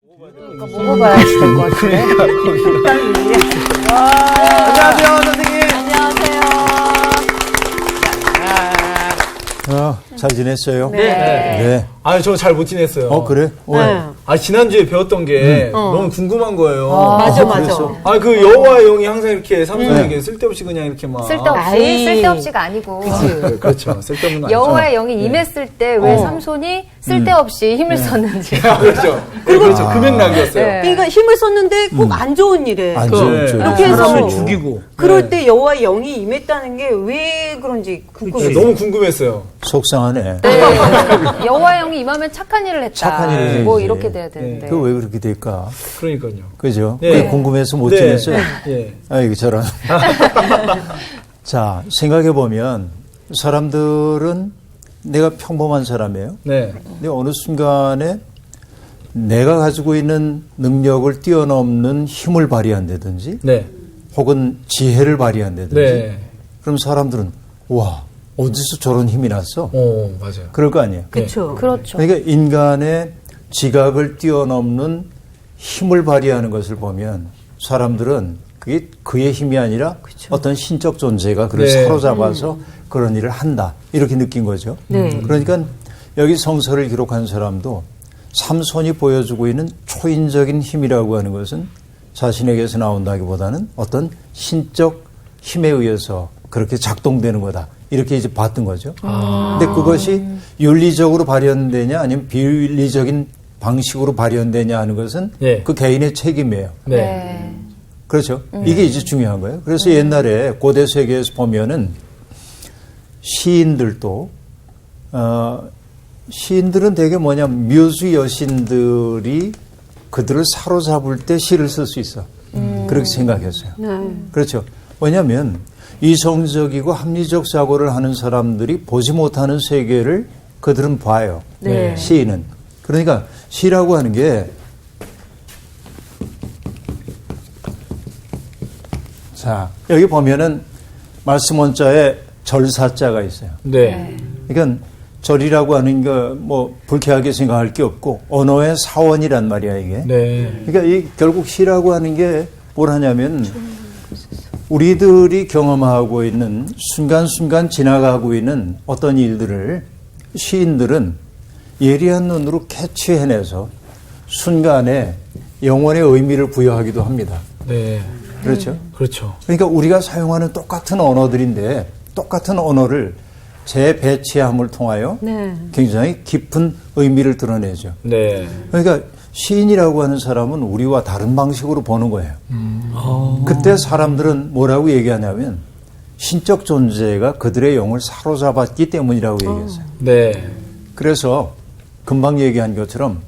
먹어봐야 될 것 같은데. 안녕하세요, 선생님. 안녕하세요. 잘 지냈어요? 네. 네. 아니, 저 잘 못 지냈어요. 그래? 왜? 아, 지난주에 배웠던 게 너무 궁금한 거예요. 맞아, 그랬어? 아, 그 여호와의 영이 항상 이렇게 삼손에게 쓸데없이 그냥 이렇게 막. 쓸데없이가 아니고 그렇죠. 쓸데없는 거 아니죠. 여호와의 영이 임했을 때 왜 삼손이 쓸데없이 힘을 썼는지. 아, 그렇죠. 그렇죠. 그 맥락이었어요. 네. 그러니까 힘을 썼는데 꼭 안 좋은 일에. 안 좋은 쪽. 이렇게 해서 사람을 죽이고. 그럴 때 여호와의 영이 임했다는 게 왜 그런지 네, 궁금해요. 너무 궁금했어요. 속상하네. 여호와의 영이 임하면 착한 일을 했다. 착한 일을 해야지. 뭐 이렇게 돼야 되는데. 그 왜 그렇게 될까? 그러니까요. 그죠? 네. 그게 궁금해서 못 네. 지냈어요? 예. 아이고, 저런. 자, 생각해보면 사람들은 내가 평범한 사람이에요. 네. 근데 어느 순간에 내가 가지고 있는 능력을 뛰어넘는 힘을 발휘한다든지 네. 혹은 지혜를 발휘한다든지 네. 그럼 사람들은 와, 어디서 저런 힘이 났어? 맞아요. 그럴 거 아니에요. 그렇죠. 그렇죠. 그러니까 인간의 지각을 뛰어넘는 힘을 발휘하는 것을 보면 사람들은 그게 그의 힘이 아니라 어떤 신적 존재가 그를 네. 사로잡아서 그런 일을 한다. 이렇게 느낀 거죠. 그러니까 여기 성서를 기록한 사람도 삼손이 보여주고 있는 초인적인 힘이라고 하는 것은 자신에게서 나온다기보다는 어떤 신적 힘에 의해서 그렇게 작동되는 거다. 이렇게 이제 봤던 거죠. 근데 그것이 윤리적으로 발현되냐 아니면 비윤리적인 방식으로 발현되냐 하는 것은 네. 그 개인의 책임이에요. 네. 그렇죠. 이게 이제 중요한 거예요. 그래서 옛날에 고대 세계에서 보면은 시인들도 시인들은 되게 묘수 여신들이 그들을 사로잡을 때 시를 쓸 수 있어. 그렇게 생각했어요. 그렇죠. 왜냐하면 이성적이고 합리적 사고를 하는 사람들이 보지 못하는 세계를 그들은 봐요. 네. 시인은. 그러니까 시라고 하는 게 자, 여기 보면은 말씀 원자에 절사자가 있어요. 네. 그러니까 절이라고 하는 거 뭐 불쾌하게 생각할 게 없고 언어의 사원이란 말이야 이게. 네. 그러니까 이 결국 시라고 하는 게 뭘 하냐면 우리들이 경험하고 있는 순간순간 지나가고 있는 어떤 일들을 시인들은 예리한 눈으로 캐치해내서 순간에 영혼의 의미를 부여하기도 합니다. 네. 그렇죠? 그렇죠. 그러니까 우리가 사용하는 똑같은 언어들인데 똑같은 언어를 재배치함을 통하여 네. 굉장히 깊은 의미를 드러내죠. 네. 그러니까 시인이라고 하는 사람은 우리와 다른 방식으로 보는 거예요. 그때 사람들은 뭐라고 얘기하냐면 신적 존재가 그들의 영을 사로잡았기 때문이라고 얘기했어요. 네. 그래서 금방 얘기한 것처럼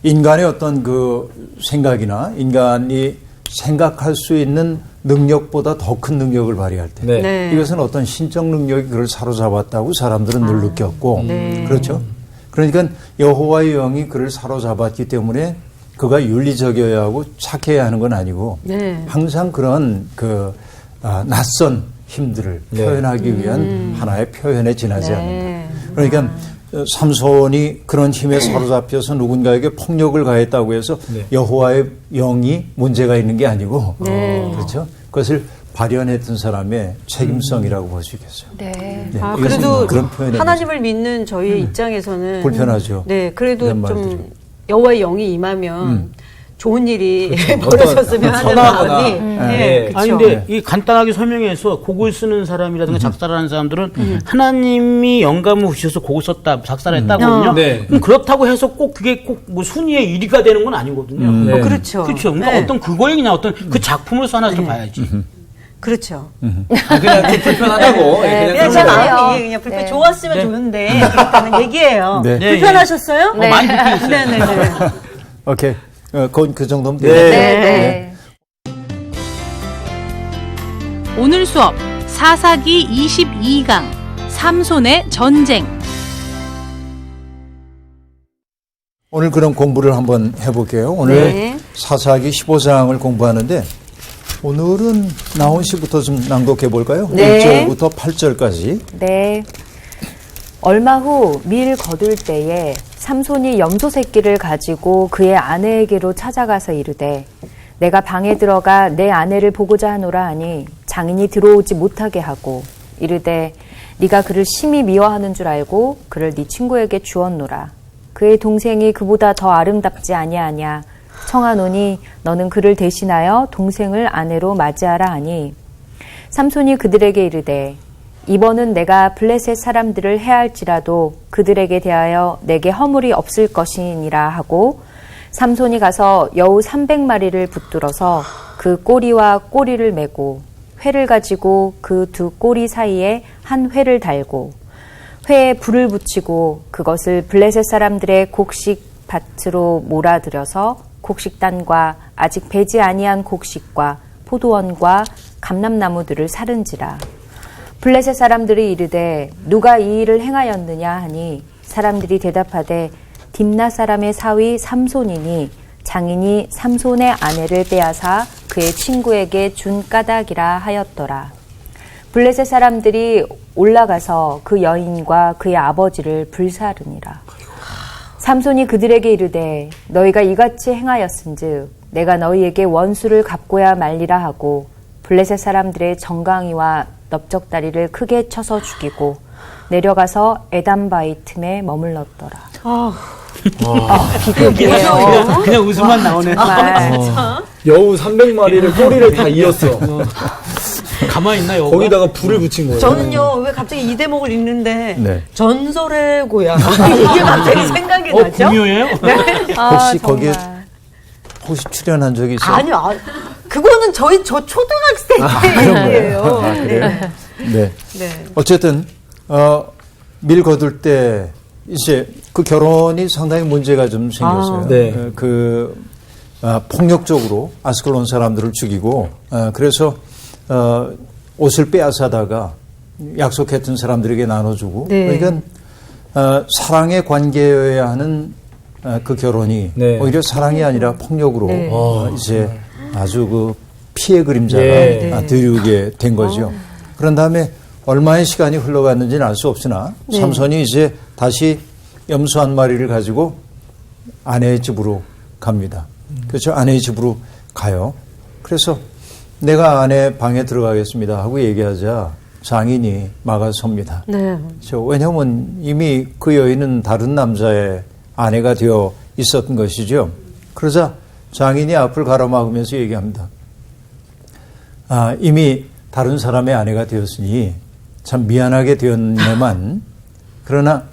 인간의 어떤 그 생각이나 인간이 생각할 수 있는 능력보다 더 큰 능력을 발휘할 때 네. 네. 이것은 어떤 신적 능력이 그를 사로잡았다고 사람들은 늘 느꼈고 네. 그렇죠. 그러니까 여호와의 영이 그를 사로잡았기 때문에 그가 윤리적이어야 하고 착해야 하는 건 아니고 네. 항상 그런 낯선 힘들을 네. 표현하기 위한 하나의 표현에 지나지 네. 않는다. 그러니까 삼손이 그런 힘에 사로잡혀서 누군가에게 폭력을 가했다고 해서 네. 여호와의 영이 문제가 있는 게 아니고 네. 그렇죠. 그것을 발현했던 사람의 책임성이라고 볼 수 있겠어요. 네. 네, 아, 이것은 그래도 그런 표현이 하나님을 믿는 저희의 입장에서는 불편하죠. 네, 그래도 이런 좀 말들이. 여호와의 영이 임하면 좋은 일이 벌어졌으면 하는 선하거나. 마음이 네. 그쵸. 아니 근데 이 간단하게 설명해서 곡을 쓰는 사람이라든가 작사를 하는 사람들은 하나님이 영감을 주셔서 곡을 썼다, 작사를 했다거든요. 네. 그럼 그렇다고 해서 꼭 그게 꼭 뭐 순위의 1위가 되는 건 아니거든요. 네. 그렇죠. 그렇죠. 그러니까 네. 어떤 그거에 그냥 어떤 그 작품으로서 하나를 봐야지. 그렇죠. 그냥 좀 불편하다고. 그냥 제 그러네요. 마음이 그냥 불편 네. 좋았으면 좋은데 그렇다는 얘기예요. 네. 불편하셨어요? 네. 많이 느끼겠어요. 네네네. 오케이. 그 정도면 네. 돼요. 네. 오늘 수업 사사기 22강 삼손의 전쟁. 오늘 그런 공부를 한번 해볼게요. 오늘 네. 사사기 15장을 공부하는데 오늘은 나온 시부터 좀 낭독해 볼까요? 네. 1절부터 8절까지. 네. 얼마 후 밀 거둘 때에 삼손이 염소 새끼를 가지고 그의 아내에게로 찾아가서 이르되 내가 방에 들어가 내 아내를 보고자 하노라 하니 장인이 들어오지 못하게 하고 이르되 네가 그를 심히 미워하는 줄 알고 그를 네 친구에게 주었노라. 그의 동생이 그보다 더 아름답지 아니하냐. 청하노니 너는 그를 대신하여 동생을 아내로 맞이하라 하니 삼손이 그들에게 이르되 이번은 내가 블레셋 사람들을 해할지라도 그들에게 대하여 내게 허물이 없을 것이니라 하고 삼손이 가서 여우 300마리를 붙들어서 그 꼬리와 꼬리를 메고 회를 가지고 그 두 꼬리 사이에 한 회를 달고 회에 불을 붙이고 그것을 블레셋 사람들의 곡식 밭으로 몰아들여서 곡식단과 아직 배지 아니한 곡식과 포도원과 감람나무들을 사른지라. 블레셋 사람들이 이르되 누가 이 일을 행하였느냐 하니 사람들이 대답하되 딥나 사람의 사위 삼손이니 장인이 삼손의 아내를 빼앗아 그의 친구에게 준 까닭이라 하였더라. 블레셋 사람들이 올라가서 그 여인과 그의 아버지를 불사르니라. 삼손이 그들에게 이르되 너희가 이같이 행하였은즉 내가 너희에게 원수를 갚고야 말리라 하고 블레셋 사람들의 정강이와 넓적다리를 크게 쳐서 죽이고 내려가서 에담바위 틈에 머물렀더라. 비극이에요. 그냥 웃음만 나오네. 여우 300마리를 꼬리를 다 이었어. 가만히 있나 여우가? 거기다가 불을 붙인 거예요. 저는요, 왜 갑자기 이 대목을 읽는데, 네. 전설의 고향. 이게 갑자기 생각이 나죠? 공유예요? 혹시 거기에 혹시 출연한 적이 있어요? 아니요, 그거는 저 초등학생 때 얘기예요. 그래요? 네. 네. 어쨌든 밀 거둘 때 이제 그 결혼이 상당히 문제가 좀 생겼어요. 네. 폭력적으로 아스클론 사람들을 죽이고 그래서 옷을 빼앗아다가 약속했던 사람들에게 나눠주고 네. 그러니까 사랑의 관계여야 하는 그 결혼이 네. 오히려 사랑이 아니라 폭력으로 네. 이제 아주 그 피해 그림자가 네. 드리우게 된 거죠. 그런 다음에 얼마의 시간이 흘러갔는지는 알 수 없으나 네. 삼손이 이제 다시 염소 한 마리를 가지고 아내의 집으로 갑니다. 그렇죠. 아내의 집으로 가요. 그래서 내가 아내 방에 들어가겠습니다 하고 얘기하자 장인이 막아섭니다. 네. 왜냐하면 이미 그 여인은 다른 남자의 아내가 되어 있었던 것이죠. 그러자 장인이 앞을 가로막으면서 얘기합니다. 이미 다른 사람의 아내가 되었으니 참 미안하게 되었네만 그러나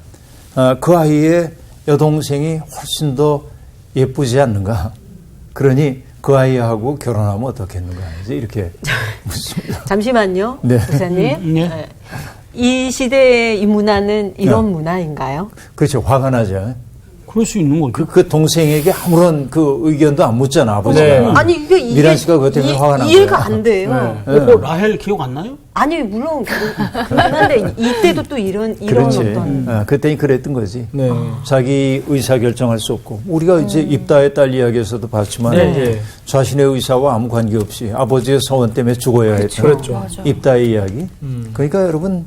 그 아이의 여동생이 훨씬 더 예쁘지 않는가. 그러니 그 아이하고 결혼하면 어떻겠는가. 이제 이렇게 묻습니다. 잠시만요. 네. 목사님. 네. 네. 이 시대의 이 문화는 이런 문화인가요? 그렇죠. 화가 나죠. 그럴 수 있는 거죠. 그 동생에게 아무런 그 의견도 안 묻잖아, 아버지가. 네. 아니, 이게 미란 씨가 그것 때문에 화가 난 이해가 거예요. 안 돼요. 네. 라헬 기억 안 나요? 아니, 물론, 그런데 이때도 또 이런 그렇지. 어떤. 그때는 그랬던 거지. 네. 자기 의사 결정할 수 없고. 우리가 이제 입다의 딸 이야기에서도 봤지만 네. 자신의 의사와 아무 관계없이 아버지의 서원 때문에 죽어야 했죠. 그렇죠. 입다의 이야기. 그러니까 여러분,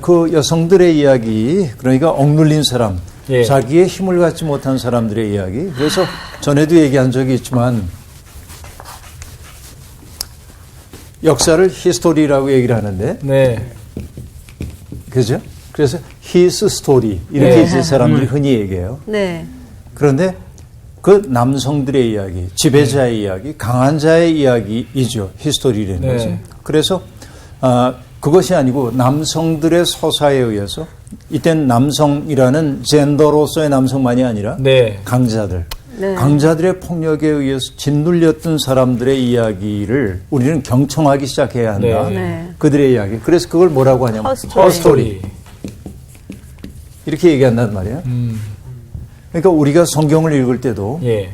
그 여성들의 이야기, 그러니까 억눌린 사람, 예. 자기의 힘을 갖지 못한 사람들의 이야기. 그래서 전에도 얘기한 적이 있지만 역사를 히스토리라고 얘기를 하는데, 네. 그죠? 그래서 his story 이렇게 네. 이제 사람들이 흔히 얘기해요. 네. 그런데 그 남성들의 이야기, 지배자의 이야기, 강한 자의 이야기이죠. 히스토리라는 네. 것은. 그래서 그것이 아니고 남성들의 서사에 의해서 이땐 남성이라는 젠더로서의 남성만이 아니라 네. 강자들, 네. 강자들의 폭력에 의해서 짓눌렸던 사람들의 이야기를 우리는 경청하기 시작해야 한다. 네. 네. 그들의 이야기. 그래서 그걸 뭐라고 하냐면 허스토리. 이렇게 얘기한단 말이에요. 그러니까 우리가 성경을 읽을 때도 예.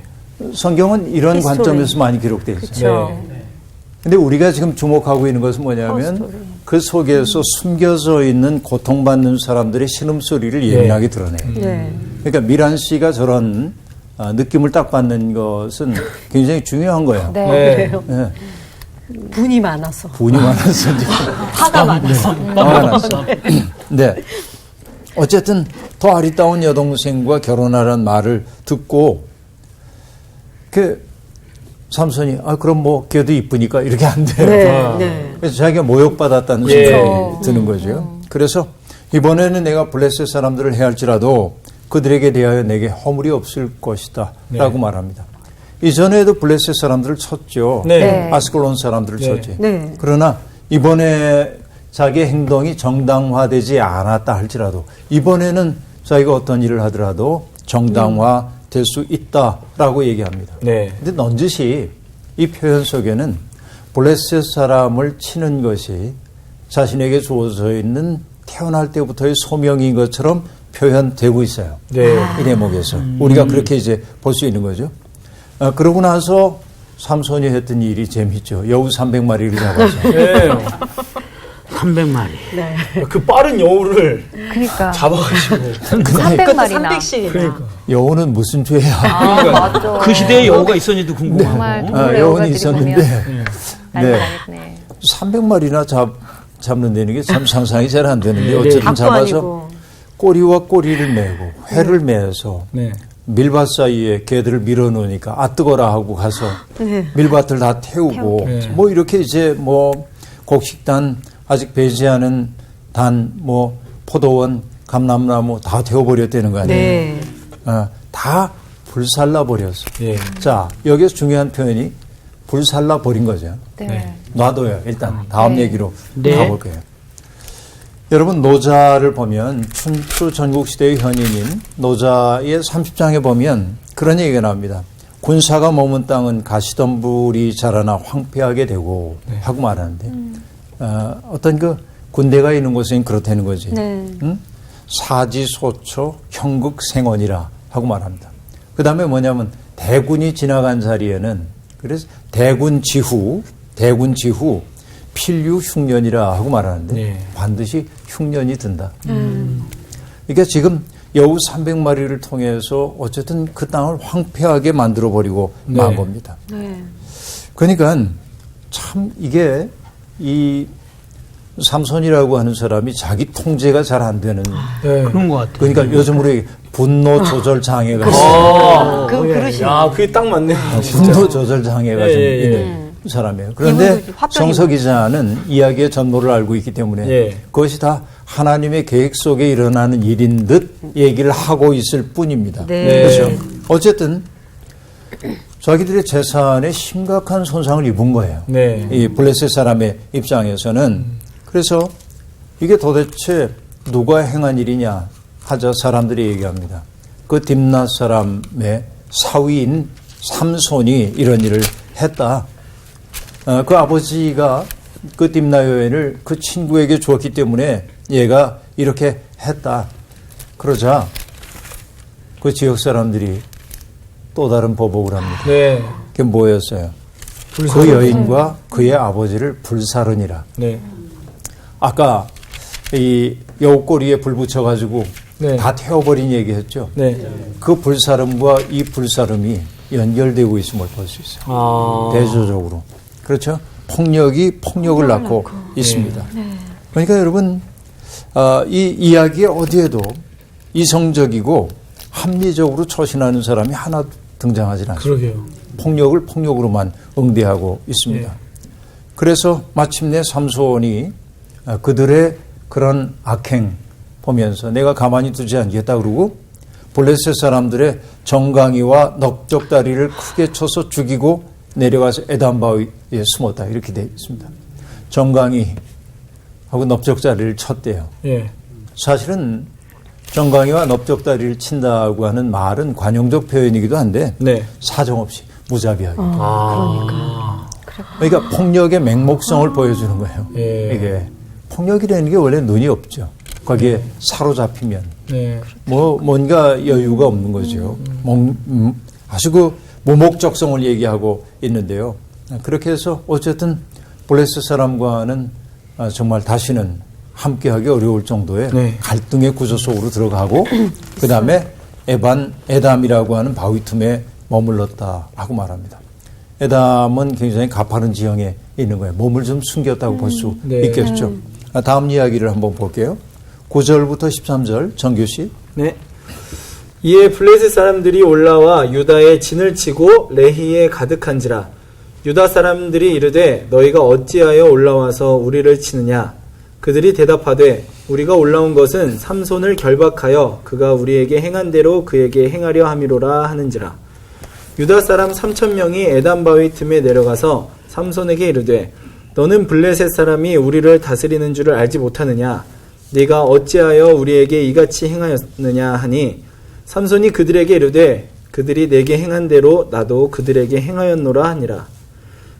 성경은 이런 히스토리. 관점에서 많이 기록되어 있어요. 그렇죠. 네. 근데 우리가 지금 주목하고 있는 것은 뭐냐면 허스토리. 그 속에서 숨겨져 있는 고통받는 사람들의 신음소리를 예민하게 드러내요. 네. 그러니까 미란 씨가 저런 느낌을 딱 받는 것은 굉장히 중요한 거예요. 네. 네. 그래요. 네. 분이 많아서. 분이 많아서 지금 화가 많아서. 화가 났어. 네. 어쨌든 더 아리따운 여동생과 결혼하라는 말을 듣고 삼손이 그럼 뭐 걔도 이쁘니까 이렇게 안 돼요. 네, 네. 그래서 자기가 모욕받았다는 예. 생각이 드는 거죠. 그래서 이번에는 내가 블레셋 사람들을 해할지라도 그들에게 대하여 내게 허물이 없을 것이다 라고 말합니다. 이전에도 블레셋 사람들을 쳤죠. 네. 아스클론 사람들을 네. 쳤지. 네. 그러나 이번에 자기의 행동이 정당화되지 않았다 할지라도 이번에는 자기가 어떤 일을 하더라도 정당화될 수 있다라고 얘기합니다. 네. 근데 넌지시 이 표현 속에는 블레셋 사람을 치는 것이 자신에게 주어져 있는 태어날 때부터의 소명인 것처럼 표현되고 있어요. 네. 이 대목에서. 우리가 그렇게 이제 볼 수 있는 거죠. 그러고 나서 삼손이 했던 일이 재밌죠. 여우 300마리를 잡아서. 네. 300마리. 네. 그 빠른 여우를 그러니까 잡아가지고. 그것도 300마리나. 300씩이나. 그러니까. 여우는 무슨 죄야. 맞아. 그 시대에 여우가 있었는지도 궁금하고. 정말 동물의 여우는 여우가들이 있었는데 난리 네. 나겠네. 300마리나 잡는다는 게 참 상상이 잘 안 되는데 네. 어쨌든 닭도 잡아서 아니고. 꼬리와 꼬리를 매고 회를 매서 네. 밀밭 사이에 개들을 밀어놓으니까 뜨거라 하고 가서 네. 밀밭을 다 태우고 네. 뭐 이렇게 이제 뭐 곡식단 아직 배지하는 단 뭐 포도원 감람나무 다 태워버렸다는 거 아니에요. 네. 다 불살라 버렸어. 예. 자 여기서 중요한 표현이 불살라 버린 거죠. 네. 놔둬요. 일단 다음 네. 얘기로 네. 가볼 거예요. 여러분 노자를 보면 춘추 전국시대의 현인인 노자의 30장에 보면 그런 얘기가 나옵니다. 군사가 머문 땅은 가시덤불이 자라나 황폐하게 되고 하고 말하는데 어떤 그 군대가 있는 곳은 그렇다는 거지. 네. 응? 사지소초 형극생원이라 하고 말합니다. 그 다음에 뭐냐면 대군이 지나간 자리에는 그래서 대군 지후 필유 흉년이라 하고 말하는데 네. 반드시 흉년이 든다. 그러니까 지금 여우 300마리를 통해서 어쨌든 그 땅을 황폐하게 만들어버리고 네. 만 겁니다. 네. 그러니까 참 이게 이 삼손이라고 하는 사람이 자기 통제가 잘 안 되는 네. 그런 것 같아요. 그러니까 요즘 우리 분노 조절 장애가 있어요. 그러시. 야, 그게 딱 맞네요. 분노 조절 장애가 좀 예. 있는 사람이에요. 그런데 이분도 화병이 성서 기자는 이야기의 전모를 알고 있기 때문에 예. 그것이 다 하나님의 계획 속에 일어나는 일인 듯 얘기를 하고 있을 뿐입니다. 네. 그렇죠? 어쨌든 자기들의 재산에 심각한 손상을 입은 거예요. 네. 이 블레셋 사람의 입장에서는. 그래서 이게 도대체 누가 행한 일이냐 하자 사람들이 얘기합니다. 그 딥낫 사람의 사위인 삼손이 이런 일을 했다. 그 아버지가 그 딥낫 여인을 그 친구에게 주었기 때문에 얘가 이렇게 했다. 그러자 그 지역 사람들이 또 다른 보복을 합니다. 네. 그게 뭐였어요? 그 여인과 그의 아버지를 불사르니라. 네. 아까 이 여우꼬리에 불 붙여가지고 네. 다 태워버린 얘기했죠. 네. 그 불사름과 이 불사름이 연결되고 있음을 볼 수 있어요. 아. 대조적으로. 그렇죠? 폭력이 폭력을 낳고 있습니다. 그러니까 여러분 이 이야기에 어디에도 이성적이고 합리적으로 처신하는 사람이 하나 등장하지 않습니다. 그러게요. 폭력을 폭력으로만 응대하고 있습니다. 예. 그래서 마침내 삼손이 그들의 그런 악행 보면서 내가 가만히 두지 않겠다 그러고 블레셋 사람들의 정강이와 넓적다리를 크게 쳐서 죽이고 내려가서 에단 바위에 숨었다 이렇게 되어 있습니다. 정강이하고 넓적다리를 쳤대요. 예. 사실은 정강이와 넓적다리를 친다고 하는 말은 관용적 표현이기도 한데 네. 사정없이 무자비하게. 아. 그러니까 폭력의 맹목성을 보여주는 거예요. 예. 이게 폭력이라는 게 원래 눈이 없죠. 거기에 사로잡히면 네. 뭔가 여유가 없는 거죠. 아주 그 무목적성을 얘기하고 있는데요. 그렇게 해서 어쨌든 블레셋 사람과는 정말 다시는 함께하기 어려울 정도의 네. 갈등의 구조 속으로 들어가고 그 다음에 에담이라고 하는 바위 틈에 머물렀다 하고 말합니다. 에담은 굉장히 가파른 지형에 있는 거예요. 몸을 좀 숨겼다고 볼 수 네. 있겠죠. 다음 이야기를 한번 볼게요. 9절부터 13절 정규시. 네. 이에 블레셋 사람들이 올라와 유다에 진을 치고 레히에 가득한지라. 유다 사람들이 이르되 너희가 어찌하여 올라와서 우리를 치느냐. 그들이 대답하되 우리가 올라온 것은 삼손을 결박하여 그가 우리에게 행한 대로 그에게 행하려 함이로라 하는지라. 유다 사람 3,000명이 에단 바위 틈에 내려가서 삼손에게 이르되 너는 블레셋 사람이 우리를 다스리는 줄을 알지 못하느냐. 네가 어찌하여 우리에게 이같이 행하였느냐 하니 삼손이 그들에게 이르되 그들이 내게 행한 대로 나도 그들에게 행하였노라 하니라.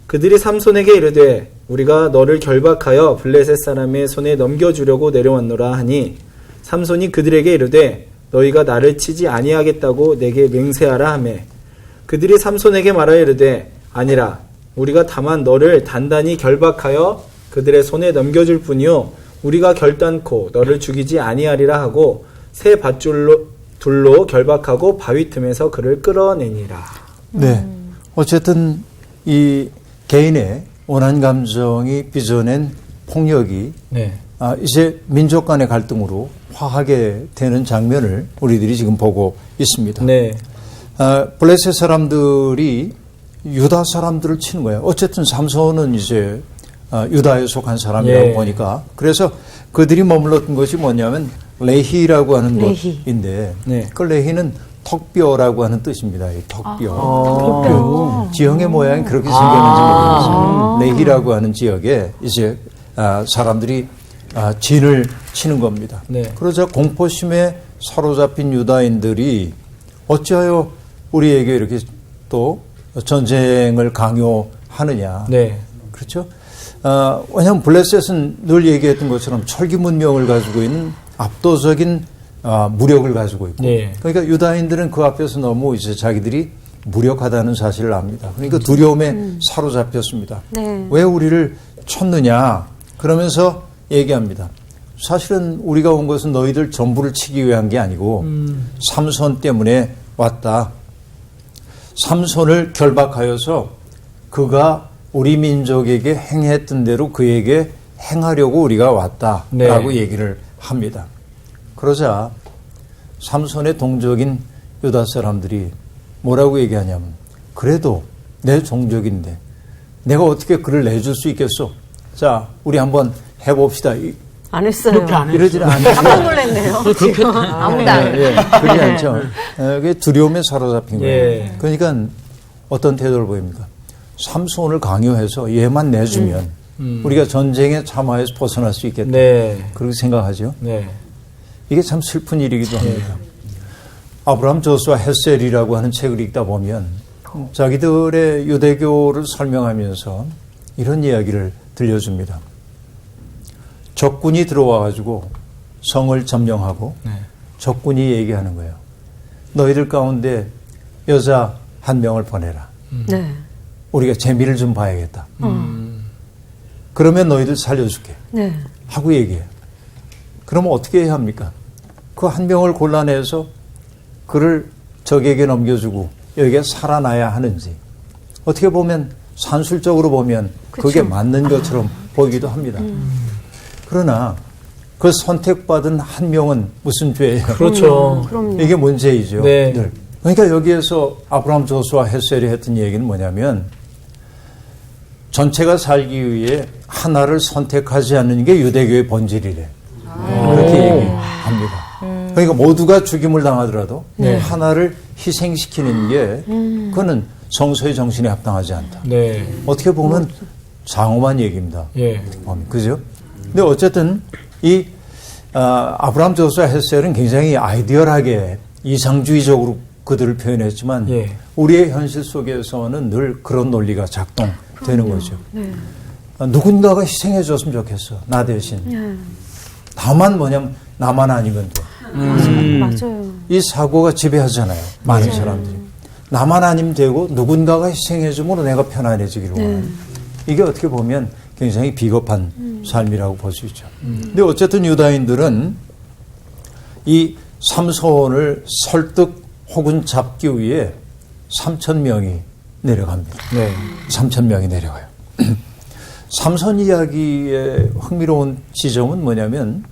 그들이 삼손에게 이르되 우리가 너를 결박하여 블레셋 사람의 손에 넘겨주려고 내려왔노라 하니 삼손이 그들에게 이르되 너희가 나를 치지 아니하겠다고 내게 맹세하라 하매 그들이 삼손에게 말하여 이르되 아니라 우리가 다만 너를 단단히 결박하여 그들의 손에 넘겨줄 뿐이요 우리가 결단코 너를 죽이지 아니하리라 하고 새 밧줄로 둘로 결박하고 바위 틈에서 그를 끌어내니라. 네. 어쨌든 이 개인의 원한 감정이 빚어낸 폭력이 네. 이제 민족 간의 갈등으로 화하게 되는 장면을 우리들이 지금 보고 있습니다. 네. 블레셋 사람들이 유다 사람들을 치는 거예요. 어쨌든 삼손은 이제 유다에 속한 사람이라고 예. 보니까 그래서 그들이 머물렀던 것이 뭐냐면 레히라고 하는 곳인데 네. 그 레히는 턱뼈라고 하는 뜻입니다. 이 턱뼈. 지형의 모양이 그렇게 생겼는지 모르겠어요. 레히라고 하는 지역에 이제 사람들이 진을 치는 겁니다. 네. 그러자 공포심에 사로잡힌 유다인들이 어찌하여 우리에게 이렇게 또 전쟁을 강요하느냐. 네. 그렇죠? 왜냐하면 블레셋은 늘 얘기했던 것처럼 철기 문명을 가지고 있는 압도적인 무력을 가지고 있고. 네. 그러니까 유다인들은 그 앞에서 너무 이제 자기들이 무력하다는 사실을 압니다. 그러니까 두려움에 사로잡혔습니다. 네. 왜 우리를 쳤느냐? 그러면서 얘기합니다. 사실은 우리가 온 것은 너희들 전부를 치기 위한 게 아니고 삼손 때문에 왔다. 삼손을 결박하여서 그가 우리 민족에게 행했던 대로 그에게 행하려고 우리가 왔다라고 네. 얘기를 합니다. 그러자 삼손의 동족인 유다 사람들이 뭐라고 얘기하냐면 그래도 내 종족인데 내가 어떻게 그를 내줄 수 있겠어? 자, 우리 한번 해봅시다. 안 했어요. 그렇게 안 했어요. 이러지는 깜짝 않아요. 놀랐네요. 그렇게 아무도 안 해. 그렇지 않죠. 그게 두려움에 사로잡힌 거예요. 예. 그러니까 어떤 태도를 보입니까? 삼손을 강요해서 얘만 내주면 우리가 전쟁에 참화해서 벗어날 수 있겠다. 네. 그렇게 생각하죠. 네. 이게 참 슬픈 일이기도 합니다. 아브라함 조수아 헬셀이라고 하는 책을 읽다 보면 자기들의 유대교를 설명하면서 이런 이야기를 들려줍니다. 적군이 들어와가지고 성을 점령하고 네. 적군이 얘기하는 거예요. 너희들 가운데 여자 한 명을 보내라. 네. 우리가 재미를 좀 봐야겠다. 그러면 너희들 살려줄게. 네. 하고 얘기해요. 그러면 어떻게 해야 합니까? 그 한 명을 골라내서 그를 적에게 넘겨주고 여기에 살아나야 하는지 어떻게 보면 산술적으로 보면 그게 맞는 것처럼 보이기도 합니다. 그러나 그 선택받은 한 명은 무슨 죄예요? 그렇죠. 그럼요. 이게 문제이죠. 네. 늘. 그러니까 여기에서 아브라함 조수아 헬셀이 했던 얘기는 뭐냐면 전체가 살기 위해 하나를 선택하지 않는 게 유대교의 본질이래. 그렇게 얘기합니다. 그러니까 모두가 죽임을 당하더라도 하나를 희생시키는 게 그거는 성서의 정신에 합당하지 않다. 네. 어떻게 보면 장엄한 얘기입니다. 예. 그죠? 근데 어쨌든 이 아브라함 조수아 헬셀은 굉장히 아이디얼하게 이상주의적으로 그들을 표현했지만 예. 우리의 현실 속에서는 늘 그런 논리가 작동되는 거죠. 누군가가 희생해 줬으면 좋겠어. 나 대신. 다만 뭐냐면 나만 아니면 돼. 맞아요. 이 사고가 지배하잖아요. 많은 사람들이. 나만 아니면 되고 누군가가 희생해 주므로 내가 편안해지기를 원하는. 이게 어떻게 보면 굉장히 비겁한 삶이라고 볼 수 있죠. 근데 어쨌든 유다인들은 이 삼손을 설득 혹은 잡기 위해 3,000명이 내려갑니다. 네. 3,000명이 내려가요. 삼손 이야기의 흥미로운 지점은 뭐냐면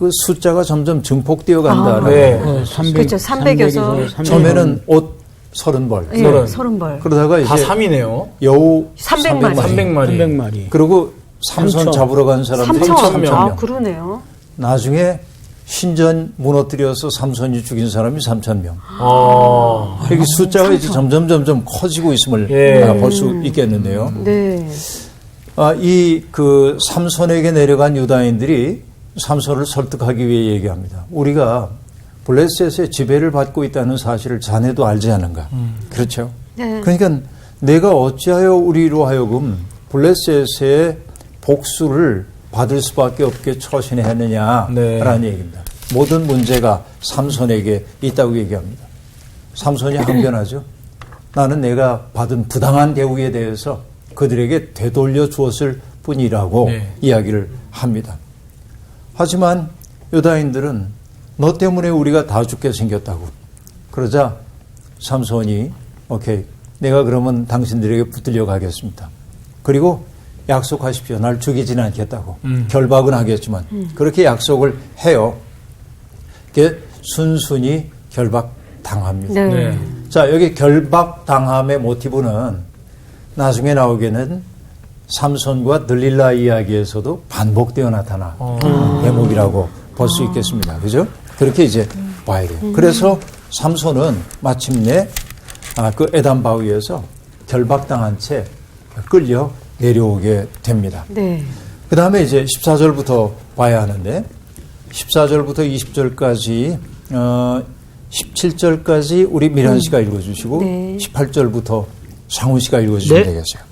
그 숫자가 점점 증폭되어 간다라고. 네. 300, 그렇죠. 300에서 처음에는 옷 30벌. 예, 30벌. 그러다가 다 이제 3이네요. 여우 300마리. 300마리. 300마리. 그리고 삼손 3천. 잡으러 간 사람들이 3천. 3,000명. 아, 그러네요. 나중에 신전 무너뜨려서 삼손이 죽인 사람이 3,000명. 아. 여기 숫자가 이제 점점 커지고 있음을 예. 볼 수 있겠는데요. 네. 이 그 삼손에게 내려간 유다인들이 삼손을 설득하기 위해 얘기합니다. 우리가 블레셋의 지배를 받고 있다는 사실을 자네도 알지 않은가? 그렇죠. 네. 그러니까 내가 어찌하여 우리로 하여금 블레셋의 복수를 받을 수밖에 없게 처신했느냐라는 네. 얘기입니다. 모든 문제가 삼손에게 있다고 얘기합니다. 삼손이 항변하죠. 나는 내가 받은 부당한 대우에 대해서 그들에게 되돌려 주었을 뿐이라고 네. 이야기를 합니다. 하지만 유다인들은 너 때문에 우리가 다 죽게 생겼다고. 그러자 삼손이 오케이, 내가 그러면 당신들에게 붙들려 가겠습니다. 그리고 약속하십시오. 날 죽이지는 않겠다고. 결박은 하겠지만 그렇게 약속을 해요. 그게 순순히 결박당합니다. 네. 네. 자, 여기 결박당함의 모티브는 나중에 나오게는 삼손과 들릴라 이야기에서도 반복되어 나타나 대목이라고 볼 수 있겠습니다. 그죠? 그렇게 이제 봐야 돼요. 그래서 삼손은 마침내 그 에단 바위에서 결박당한 채 끌려 내려오게 됩니다. 네. 그 다음에 이제 14절부터 봐야 하는데 14절부터 20절까지 17절까지 우리 미란 씨가 읽어주시고 네. 18절부터 상훈 씨가 읽어주시면 네. 되겠어요.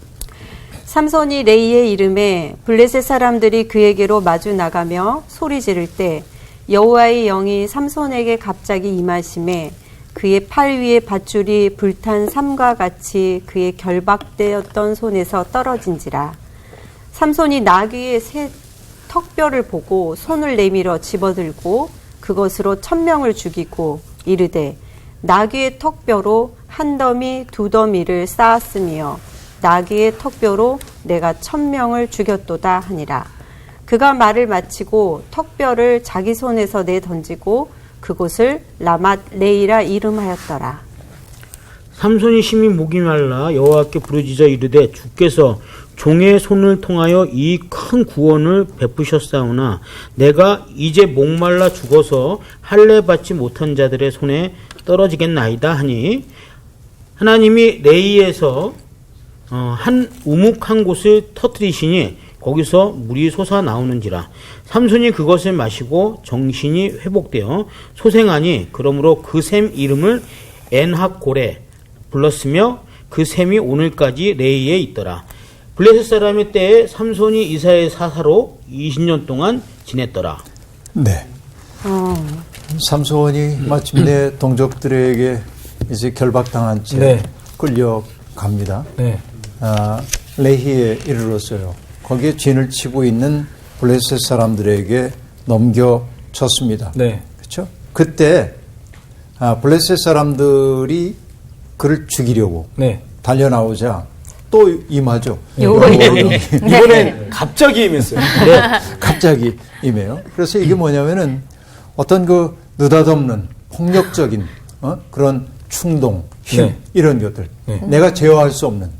삼손이 레이의 이름에 블레셋 사람들이 그에게로 마주 나가며 소리 지를 때 여호와의 영이 삼손에게 갑자기 임하심에 그의 팔 위에 밧줄이 불탄 삼과 같이 그의 결박되었던 손에서 떨어진지라. 삼손이 나귀의 새 턱뼈를 보고 손을 내밀어 집어들고 그것으로 1,000명을 죽이고 이르되 나귀의 턱뼈로 한 더미 두 더미를 쌓았으며 나귀의 턱뼈로 내가 1,000명을 죽였도다 하니라. 그가 말을 마치고 턱뼈를 자기 손에서 내던지고 그곳을 라맛 레이라 이름하였더라. 삼손이 심히 목이 말라 여호와께 부르짖어 이르되 주께서 종의 손을 통하여 이 큰 구원을 베푸셨사오나 내가 이제 목말라 죽어서 할례 받지 못한 자들의 손에 떨어지겠나이다 하니 하나님이 레이에서 한 우묵 한 곳을 터뜨리시니 거기서 물이 솟아 나오는지라. 삼손이 그것을 마시고 정신이 회복되어 소생하니 그러므로 그 샘 이름을 엔학고레 불렀으며 그 샘이 오늘까지 레이에 있더라. 블레셋 사람의 때에 삼손이 이사의 사사로 20년 동안 지냈더라. 네. 삼손이 마침내 동족들에게 이제 결박당한 채 네. 끌려갑니다. 네. 레히에 이르렀어요. 거기에 진을 치고 있는 블레셋 사람들에게 넘겨졌습니다. 네. 그렇죠? 그때 블레셋 사람들이 그를 죽이려고 네. 달려나오자 또 임하죠. 이번엔 갑자기 임했어요. 네, 갑자기 임해요. 그래서 이게 뭐냐면은 어떤 그 느닷없는 폭력적인 그런 충동, 힘 네. 이런 것들 네. 내가 제어할 수 없는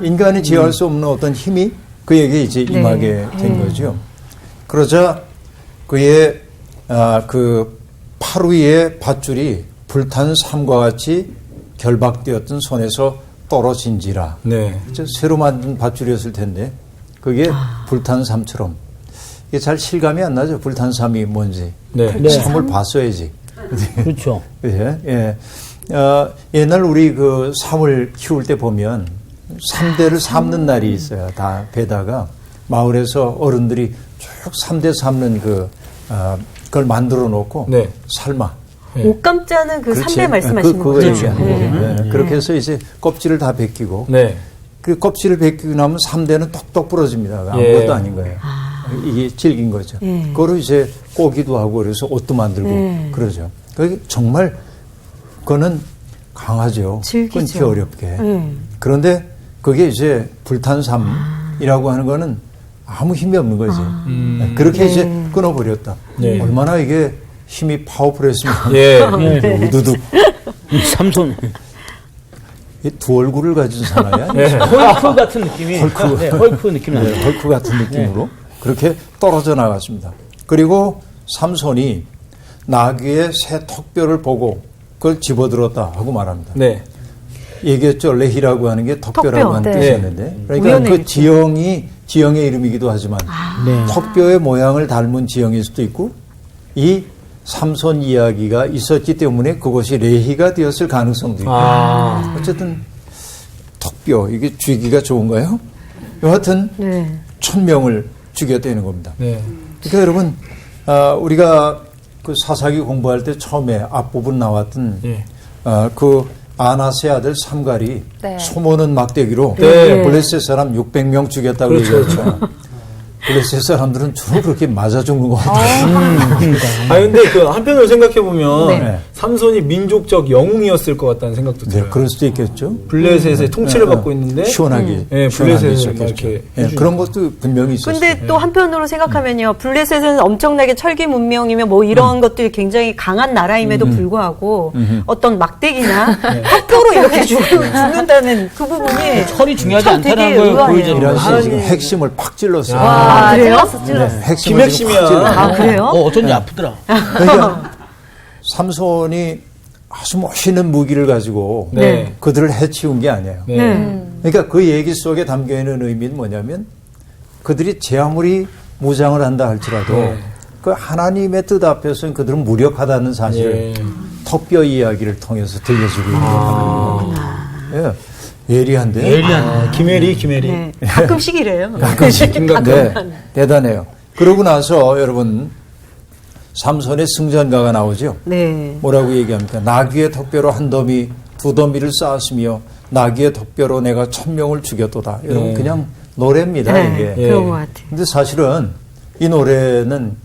인간이 제어할 수 없는 어떤 힘이 그에게 이제 임하게 된 거죠. 그러자 그의 그 팔 위에 밧줄이 불탄 삼과 같이 결박되었던 손에서 떨어진지라. 네. 새로 만든 밧줄이었을 텐데 그게 불탄 삼처럼 이게 잘 실감이 안 나죠. 불탄 삼이 뭔지. 네. 네. 삼을 봤어야지. 그렇죠. 예. 예. 옛날 우리 그 삼을 키울 때 보면 삼대를 삶는 날이 있어요. 다 배다가 마을에서 어른들이 쭉 삼대 삶는 그걸 만들어 놓고 네. 삶아. 옷감자는 그 그렇지. 3대 말씀하시는 그거 거죠? 얘기하는 네. 거예요. 네. 그렇게 해서 이제 껍질을 다 벗기고 네. 그 껍질을 벗기고 나면 3대는 톡톡 부러집니다. 아무것도 예. 아닌 거예요. 이게 질긴 거죠. 예. 그거를 이제 꼬기도 하고 그래서 옷도 만들고 예. 그러죠. 그게 정말 그거는 강하죠. 질기죠. 끊기 어렵게. 예. 그런데 그게 이제 불탄삼이라고 하는 거는 아무 힘이 없는 거지. 그렇게 이제 끊어버렸다. 네. 얼마나 이게 힘이 파워풀했습니까? 예. 우두둑. 삼손. 이두 얼굴을 가진 사나이야? 헐크 같은 느낌이. 헐크 느낌 나요. 헐크 같은 느낌으로 그렇게 떨어져 나갔습니다. 그리고 삼손이 나귀의 새 턱뼈를 보고 그걸 집어들었다 하고 말합니다. 네. 얘기했죠. 레히라고 하는 게 턱뼈라고 턱뼈, 하는 네. 뜻이었는데 그러니까 우연의 그 일치. 지형의 이름이기도 하지만 턱뼈의 모양을 닮은 지형일 수도 있고 이 삼손 이야기가 있었기 때문에 그것이 레히가 되었을 가능성도 있고 어쨌든 턱뼈 이게 쥐기가 좋은가요? 여하튼 네. 1000명을 죽였다는 겁니다. 네. 그러니까 여러분 우리가 그 사사기 공부할 때 처음에 앞부분 나왔던 예. 그 아나스의 아들 삼갈이 네. 소모는 막대기로 네. 블레셋 사람 600명 죽였다고 그렇죠. 얘기했죠. 블레셋 사람들은 주로 그렇게 맞아 죽는 것 같아요. 근데 그 한편으로 생각해보면 네. 삼손이 민족적 영웅이었을 것 같다는 생각도 네, 들어요. 그럴 수도 있겠죠. 블레셋의 통치를 받고 있는데 시원하게. 예, 시원하게 블레셋을 막 있었겠죠. 이렇게 예, 해주니까. 그런 것도 분명히 있었어요. 근데 또 한편으로 생각하면요. 블레셋은 엄청나게 철기 문명이며 뭐 이런 것들이 굉장히 강한 나라임에도 불구하고 어떤 막대기나 턱뼈로 이렇게 죽는다는 그 부분이 철이 중요하지 참 않다는 되게 걸 의아해요. 보여주는 이란 거예요. 씨 지금 핵심을 팍 찔렀어요. 아, 그래요? 네, 핵심을 지금 김핵심이야. 팍 찔렀어요. 아, 그래요? 어쩐지 아프더라. 그러니까 삼손이 아주 멋있는 무기를 가지고 네. 그들을 해치운 게 아니에요. 네. 네. 그러니까 그 얘기 속에 담겨 있는 의미는 뭐냐면 그들이 제 아무리 무장을 한다 할지라도 네. 그 하나님의 뜻 앞에서는 그들은 무력하다는 사실을 예. 턱뼈 이야기를 통해서 들려주고 있는 겁니다. 예. 예리한데? 예리한. 김혜리. 네. 가끔씩 이래요. 가끔씩. 네, 대단해요. 그러고 나서 여러분 삼손의 승전가가 나오죠. 네. 뭐라고 얘기합니까? 나귀의 턱뼈로 한 더미, 두 더미를 쌓았으며 나귀의 턱뼈로 내가 1000명을 죽였도다. 여러분 그냥 노래입니다. 네. 이게. 그런 것 같아요. 근데 사실은 이 노래는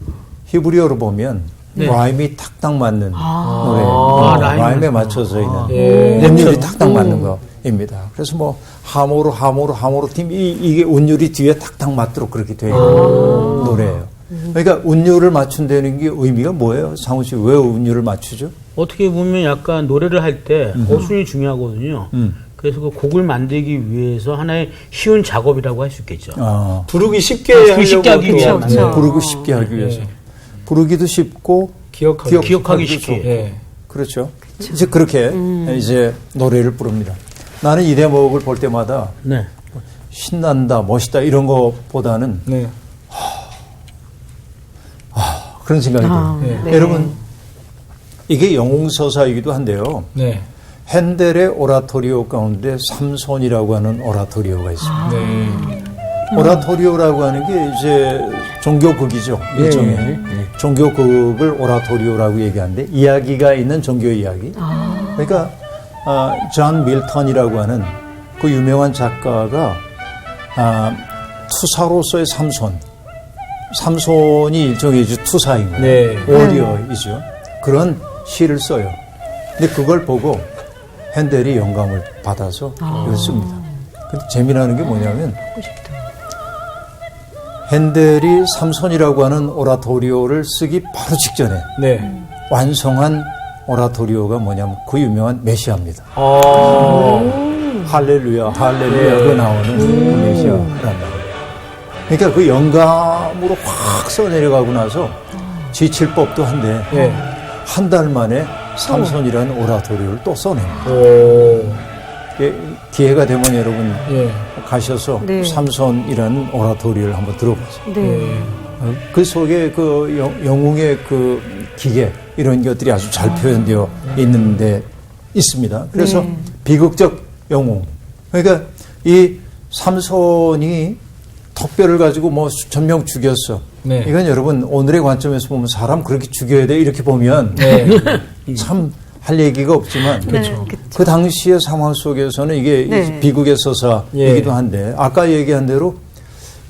히브리어로 보면 라임이 탁탁 맞는 노래예요. 라임에 맞춰져 있는 운율이 탁탁 맞는 거입니다. 그래서 뭐 하모로 팀 이게 운율이 뒤에 탁탁 맞도록 그렇게 되어 있는 노래예요. 그러니까 운율을 맞춘다는 게 의미가 뭐예요? 상우 씨 왜 운율을 맞추죠? 어떻게 보면 약간 노래를 할 때 어순이 중요하거든요. 그래서 그 곡을 만들기 위해서 하나의 쉬운 작업이라고 할 수 있겠죠. 부르기 쉽게 부르기 쉽게 하려고 하기 위한. 또, 그렇죠. 부르고 쉽게 하기 위해서. 부르기도 쉽고 기억하기 쉽게. 예. 그렇죠. 이제 그렇게 이제 노래를 부릅니다. 나는 이 대목을 볼 때마다 네. 신난다, 멋있다 이런 것보다는 네. 그런 생각이 들어요. 네. 여러분 이게 영웅서사이기도 한데요. 네. 핸델의 오라토리오 가운데 삼손이라고 하는 오라토리오가 있습니다. 네. 오라토리오라고 하는 게 이제 종교극이죠. 일종의 종교극을 오라토리오라고 얘기하는데 이야기가 있는 종교 이야기. 그러니까 존 밀턴이라고 하는 그 유명한 작가가 투사로서의 삼손이 일종의 투사인 거예요. 네. 워리어이죠. 그런 시를 써요. 근데 그걸 보고 핸델이 영감을 받아서 이걸 씁니다. 근데 재미나는 게 뭐냐면 핸델이 삼손이라고 하는 오라토리오를 쓰기 바로 직전에 네. 완성한 오라토리오가 뭐냐면 그 유명한 메시아입니다. 할렐루야, 할렐루야가 나오는 그 메시아란 말이에요. 그러니까 그 영감으로 확 써내려가고 나서 지칠 법도 한데 예. 한 달 만에 삼손이라는 오라토리오를 또 써냅니다. 오. 기회가 되면 여러분 예. 가셔서 네. 삼손이라는 오라토리오를 한번 들어보세요. 네. 그 속에 그 영웅의 그 기계 이런 것들이 아주 잘 표현되어 있는데 있습니다. 그래서 비극적 영웅. 그러니까 이 삼손이 턱뼈를 가지고 뭐 수천 명 죽였어. 네. 이건 여러분 오늘의 관점에서 보면 사람 그렇게 죽여야 돼 이렇게 보면 네. 참 할 얘기가 없지만 그렇죠. 그 당시의 상황 속에서는 이게 네. 비극의 서사이기도 예. 한데 아까 얘기한 대로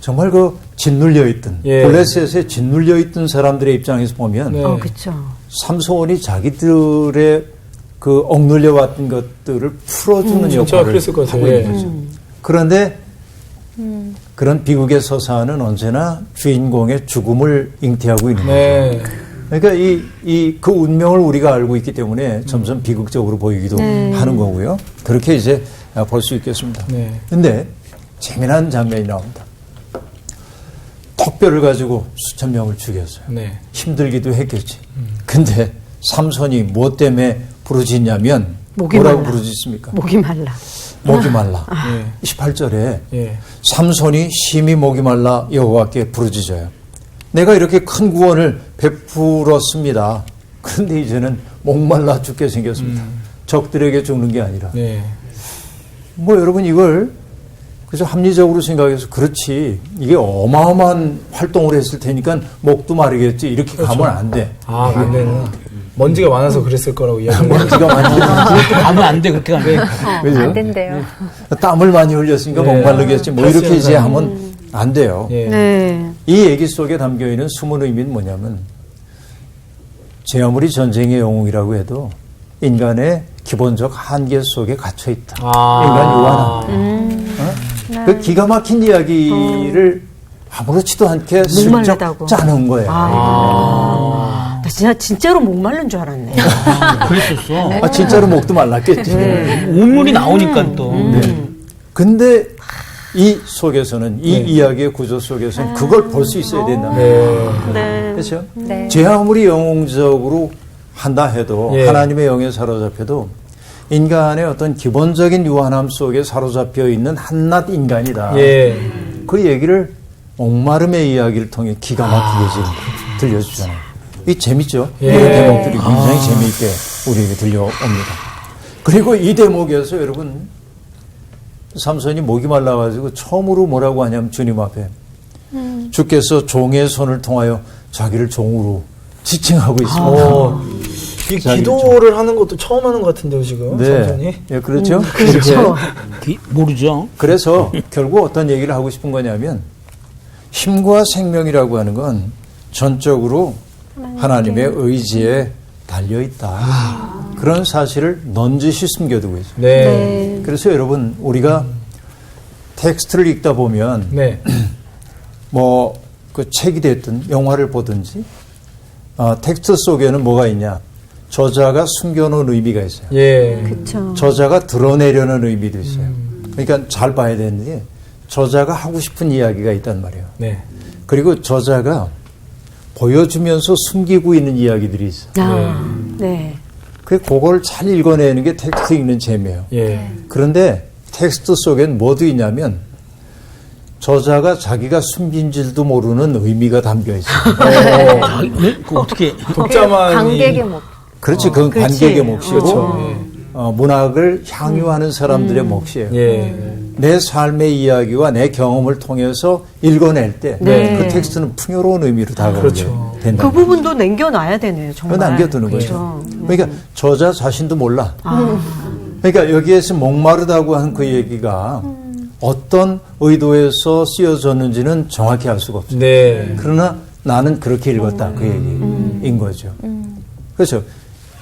정말 그 짓눌려 있던 예. 블레셋에 짓눌려 있던 사람들의 입장에서 보면 네. 그렇죠. 삼손이 자기들의 그 억눌려 왔던 것들을 풀어주는 진짜 역할을 그랬을 것 하고 같아요. 있는 거죠. 그런데 그런 비극의 서사는 언제나 주인공의 죽음을 잉태하고 있는 거죠. 네. 그러니까 그 운명을 우리가 알고 있기 때문에 점점 비극적으로 보이기도 하는 거고요. 그렇게 이제 볼 수 있겠습니다. 네. 근데 재미난 장면이 나옵니다. 턱뼈를 가지고 수천 명을 죽였어요. 네. 힘들기도 했겠지. 근데 삼손이 뭐 때문에 부르짖냐면 목이 뭐라고 말라. 부르짖습니까? 목이 말라. 목이 말라. 예. 18절에 예. 삼손이 심히 목이 말라 여호와께 부르짖어요. 내가 이렇게 큰 구원을 베풀었습니다. 그런데 이제는 목말라 죽게 생겼습니다. 적들에게 죽는 게 아니라. 네. 뭐 여러분 이걸 그래서 합리적으로 생각해서 그렇지 이게 어마어마한 활동을 했을 테니까 목도 마르겠지 이렇게 가면 안 돼. 아, 안 되는. 먼지가 많아서 그랬을 거라고 이야기합니다. 먼지가 많이 그렇게 가면 안 돼. 그렇게 가면. 그죠? 안 된대요. 땀을 많이 흘렸으니까 네. 목마르겠지 뭐 이렇게 이제 하면 안 돼요. 예. 네. 이 얘기 속에 담겨 있는 숨은 의미는 뭐냐면 제 아무리 전쟁의 영웅이라고 해도 인간의 기본적 한계 속에 갇혀 있다. 아. 인간 유한함. 그 기가 막힌 이야기를 아무렇지도 않게 슬쩍 목마르다고. 짜놓은 거예요. 나 진짜로 목마른 줄 알았네. 그랬었어. 진짜로 목도 말랐겠지. 운물이 나오니까 또. 근데 이 속에서는 이 이야기의 구조 속에서는 그걸 볼 수 있어야 된다. 네. 그렇죠? 네. 제 아무리 영웅적으로 한다 해도 예. 하나님의 영에 사로잡혀도 인간의 어떤 기본적인 유한함 속에 사로잡혀 있는 한낱 인간이다. 예. 그 얘기를 목마름의 이야기를 통해 기가 막히게 지금 들려주잖아요. 이 재밌죠? 예. 이런 대목들이 굉장히 재미있게 우리에게 들려옵니다. 그리고 이 대목에서 여러분 삼손이 목이 말라가지고 처음으로 뭐라고 하냐면 주님 앞에 주께서 종의 손을 통하여 자기를 종으로 지칭하고 있습니다. 이 기도를 하는 것도 처음 하는 것 같은데요, 지금. 삼손이. 네, 예, 그렇죠. 그렇죠. 모르죠. 그래서 결국 어떤 얘기를 하고 싶은 거냐면 힘과 생명이라고 하는 건 전적으로 하나님의 의지에 달려 있다. 그런 사실을 넌지시 숨겨두고 있어요. 네. 그래서 여러분 우리가 텍스트를 읽다 보면 네. 뭐 그 책이 됐든 영화를 보든지 텍스트 속에는 뭐가 있냐? 저자가 숨겨놓은 의미가 있어요. 예. 그렇죠. 저자가 드러내려는 의미도 있어요. 그러니까 잘 봐야 되는 게 저자가 하고 싶은 이야기가 있단 말이에요. 네. 그리고 저자가 보여주면서 숨기고 있는 이야기들이 있어요. 네. 그걸 잘 읽어내는 게 텍스트 읽는 재미예요. 예. 그런데 텍스트 속엔 뭐도 있냐면 저자가 자기가 숨긴 줄도 모르는 의미가 담겨 있어요. 그 어떻게. 독자만이. 관객의 목. 그렇지, 그건 그렇지. 관객의 몫이고 그렇죠. 문학을 향유하는 사람들의 몫이에요. 예. 내 삶의 이야기와 내 경험을 통해서 읽어낼 때 그 네. 텍스트는 풍요로운 의미로 다가오게 그렇죠. 된다. 그 부분도 남겨놔야 되네요, 정말. 그거 남겨두는 거죠. 그렇죠. 그러니까 저자 자신도 몰라. 그러니까 여기에서 목마르다고 한 그 얘기가 어떤 의도에서 쓰여졌는지는 정확히 알 수가 없어요. 네. 그러나 나는 그렇게 읽었다. 그 얘기인 거죠. 그렇죠.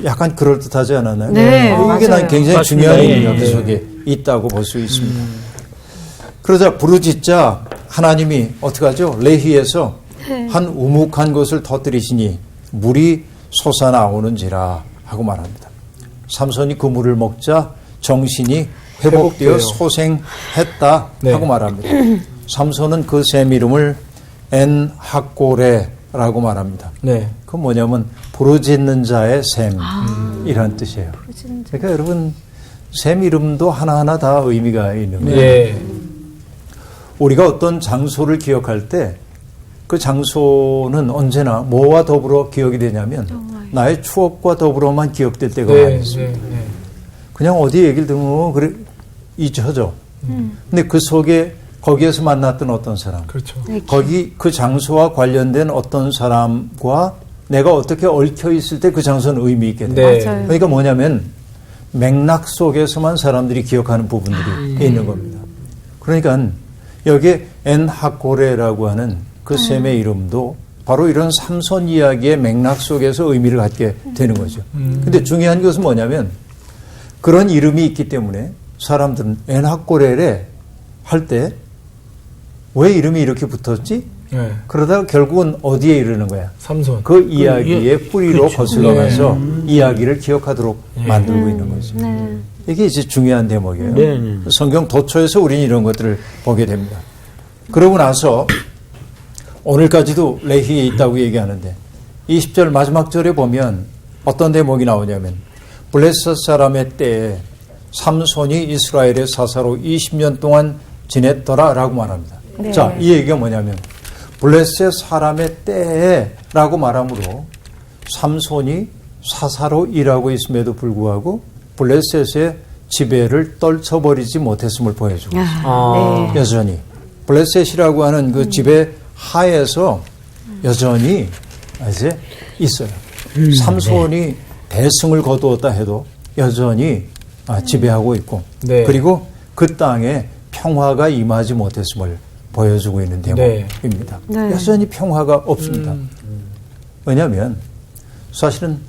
약간 그럴듯하지 않았나요? 네, 이게 난 맞아요. 굉장히 맞습니다. 중요한 예, 의미가 그 예. 속에 있다고 볼 수 있습니다. 그러자 부르짖자 하나님이 어떻게 하죠? 레히에서 한 우묵한 곳을 터뜨리시니 물이 솟아나오는지라 하고 말합니다. 삼손이 그 물을 먹자 정신이 회복되어 회복돼요. 소생했다 네. 하고 말합니다. 삼손은 그 샘 이름을 엔학고레라고 말합니다. 네. 그건 뭐냐면 부르짖는 자의 샘이라는 뜻이에요. 그러니까 여러분 샘 이름도 하나하나 다 의미가 있는 거예요. 예. 우리가 어떤 장소를 기억할 때 그 장소는 언제나 뭐와 더불어 기억이 되냐면 나의 추억과 더불어만 기억될 때가 많이 네. 있습니다. 네. 그냥 어디 얘기를 들으면 그래 잊혀져. 근데 그 속에 거기에서 만났던 어떤 사람, 그렇죠. 거기 그 장소와 관련된 어떤 사람과 내가 어떻게 얽혀 있을 때 그 장소는 의미 있게 돼요. 네. 맞아요. 그러니까 뭐냐면 맥락 속에서만 사람들이 기억하는 부분들이 있는 겁니다. 그러니까 여기에 엔하고레라고 하는 그 셈의 이름도 바로 이런 삼손 이야기의 맥락 속에서 의미를 갖게 되는 거죠. 근데 중요한 것은 뭐냐면 그런 이름이 있기 때문에 사람들은 엔하고레레 할 때 왜 이름이 이렇게 붙었지? 네. 그러다가 결국은 어디에 이르는 거야? 삼손. 그 이야기의 뿌리로 그렇죠. 거슬러가서 이야기를 기억하도록 만들고 있는 거죠. 네. 이게 이제 중요한 대목이에요. 네. 성경 도처에서 우리는 이런 것들을 보게 됩니다. 그러고 나서 오늘까지도 레히에 있다고 얘기하는데 20절 마지막 절에 보면 어떤 대목이 나오냐면 블레셋 사람의 때에 삼손이 이스라엘의 사사로 20년 동안 지냈더라라고 말합니다. 네. 자, 이 얘기가 뭐냐면 블레셋 사람의 때에 라고 말하므로 삼손이 사사로 일하고 있음에도 불구하고 블레셋의 지배를 떨쳐버리지 못했음을 보여주고 있습니다. 아. 네. 여전히 블레셋이라고 하는 그 지배 하에서 여전히 이제 있어요. 삼손이 대승을 거두었다 해도 여전히 지배하고 있고 네. 그리고 그 땅에 평화가 임하지 못했음을 보여주고 있는 대목입니다. 네. 여전히 평화가 없습니다. 왜냐하면 사실은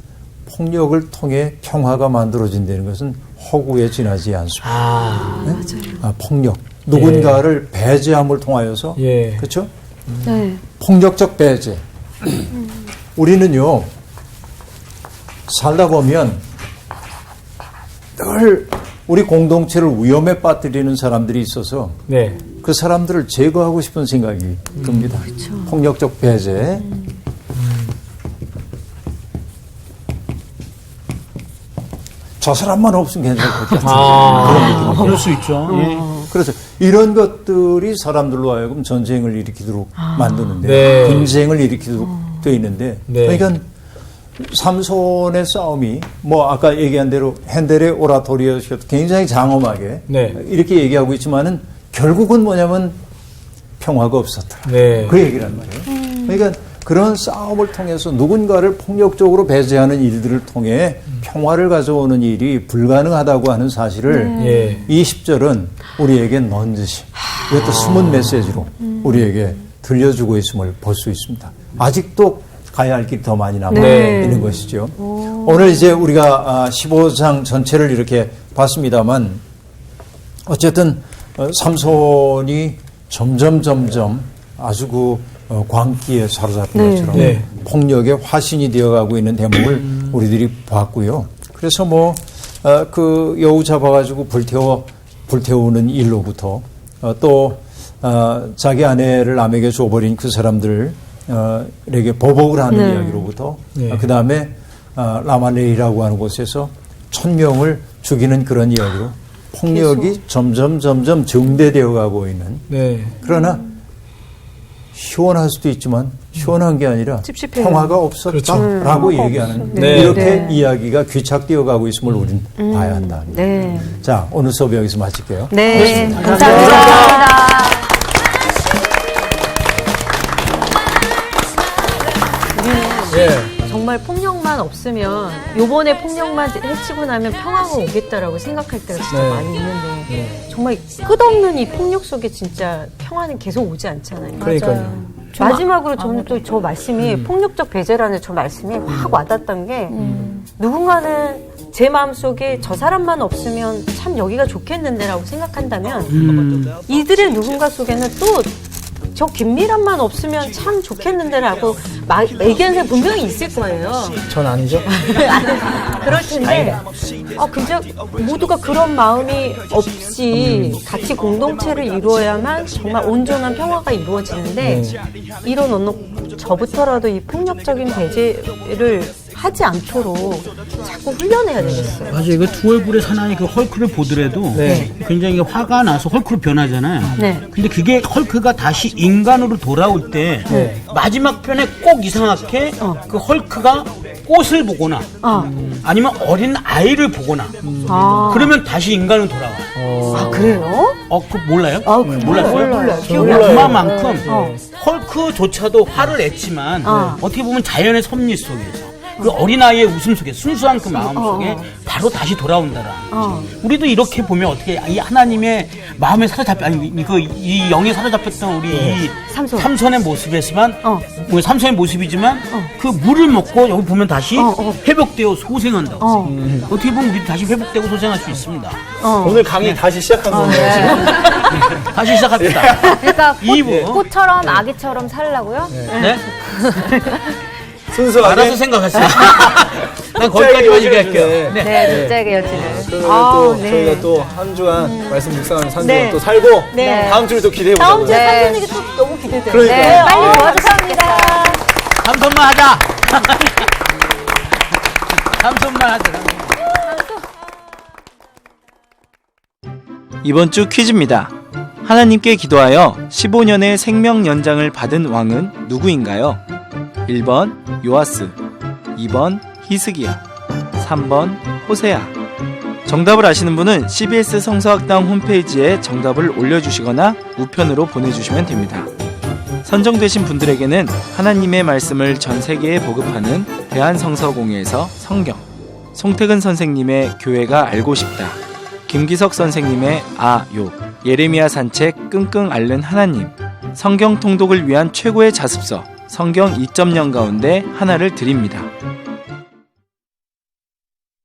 폭력을 통해 평화가 만들어진다는 것은 허구에 지나지 않습니다. 네? 폭력. 누군가를 배제함을 통하여서 예. 그렇죠? 네. 폭력적 배제. 우리는요 살다 보면 늘 우리 공동체를 위험에 빠뜨리는 사람들이 있어서 네. 그 사람들을 제거하고 싶은 생각이 듭니다. 폭력적 배제. 저 사람만 없으면 괜찮을 것 같아요. 아. 그럴 수 있죠. 예. 그래서 이런 것들이 사람들로 하여금 전쟁을 일으키도록 만드는데 네. 분쟁을 일으키도록 되어 있는데 네. 그러니까 삼손의 싸움이 뭐 아까 얘기한 대로 핸델의 오라토리어식도 굉장히 장엄하게 네. 이렇게 얘기하고 있지만은 결국은 뭐냐면 평화가 없었더라. 네. 그 얘기란 말이에요. 그러니까 그런 싸움을 통해서 누군가를 폭력적으로 배제하는 일들을 통해 평화를 가져오는 일이 불가능하다고 하는 사실을 예. 20절은 우리에게 넌지시 이것도 숨은 메시지로 우리에게 들려주고 있음을 볼 수 있습니다. 아직도 가야 할 길이 더 많이 남아 네. 있는 것이죠. 오늘 이제 우리가 15장 전체를 이렇게 봤습니다만 어쨌든 삼손이 점점 아주 그 광기에 사로잡힌 네. 것처럼 네. 폭력의 화신이 되어가고 있는 대목을 우리들이 봤고요. 그래서 뭐 그 여우 잡아가지고 불태우는 일로부터 또 자기 아내를 남에게 줘버린 그 사람들에게 보복을 하는 네. 이야기로부터 네. 그 다음에 라마네이라고 하는 곳에서 1000명을 죽이는 그런 이야기로 폭력이 점점 증대되어 가고 있는 네. 그러나 시원할 수도 있지만 시원한 게 아니라 찝찝해요. 평화가 없었다라고 얘기하는 네. 이렇게 네. 이야기가 귀착되어 가고 있음을 우리는 봐야 한다. 네. 자, 오늘 수업 여기서 마칠게요. 네. 감사합니다. 예. 정말 폭력만 없으면 요번에 폭력만 해치고 나면 평화가 오겠다라고 생각할 때가 진짜 네. 많이 있는데 정말 끝없는 이 폭력 속에 진짜 평화는 계속 오지 않잖아요. 그러니까요. 마지막으로 저는 또 저 말씀이 폭력적 배제라는 저 말씀이 확 와닿았던 게 누군가는 제 마음속에 저 사람만 없으면 참 여기가 좋겠는데라고 생각한다면 이들의 누군가 속에는 또 저 김미란만 없으면 참 좋겠는데라고 얘기하는 사람 분명히 있을 거예요. 전 아니죠? 그럴 텐데, 진짜 모두가 그런 마음이 없이 같이 공동체를 이루어야만 정말 온전한 평화가 이루어지는데, 이런 어느 저부터라도 이 폭력적인 배제를 하지 않도록 자꾸 훈련해야 되겠어요. 맞아요. 이거 두 얼굴의 사나이 그 헐크를 보더라도 네. 굉장히 화가 나서 헐크로 변하잖아요. 네. 근데 그게 헐크가 다시 인간으로 돌아올 때 마지막 편에 꼭 이상하게 그 헐크가 꽃을 보거나 아니면 어린 아이를 보거나 그러면 다시 인간으로 돌아와요. 그래요? 그 몰라요? 몰랐어요? 몰라요. 기억이 몰라요. 그만큼 헐크조차도 화를 냈지만 어떻게 보면 자연의 섭리 속에서 그 어린아이의 웃음 속에 순수한 그 마음 속에 바로 다시 돌아온다라는 거죠. 우리도 이렇게 보면 어떻게 이 하나님의 마음에 사로잡혀 이 영에 사로잡혔던 우리 이 삼손의 모습이지만 뭐 삼손의 모습이지만 그 물을 먹고 여기 보면 다시 회복되어 소생한다고. 어떻게 보면 우리도 다시 회복되고 소생할 수 있습니다. 오늘 강의 다시 시작한 거네요. 지금. 다시 시작합니다. 그러니까 이부. 꽃처럼 아기처럼 살라고요? 네? 순수하게 알아서 생각하세요. 난 거기까지만 얘기할게요. 네. 네, 둘째의 여친을. 그러면 또 저희가 또 한 주간 말씀 묵상하면서 한 주간 또 살고 다음 주를 또 기대해 다음 보자고요. 주에 삼손에게 또 너무 기대돼요. 그러니까요. 네, 빨리 도와주셔야 합니다. 삼손만 하자. 삼손만 하자. 이번 주 퀴즈입니다. 하나님께 기도하여 15년의 생명 연장을 받은 왕은 누구인가요? 1번 요아스, 2번 히스기야, 3번 호세아. 정답을 아시는 분은 CBS 성서학당 홈페이지에 정답을 올려주시거나 우편으로 보내주시면 됩니다. 선정되신 분들에게는 하나님의 말씀을 전 세계에 보급하는 대한성서공회에서 성경, 송태근 선생님의 교회가 알고 싶다, 김기석 선생님의 요, 예레미야 산책 끙끙 앓는 하나님, 성경 통독을 위한 최고의 자습서 성경 2.0 가운데 하나를 드립니다.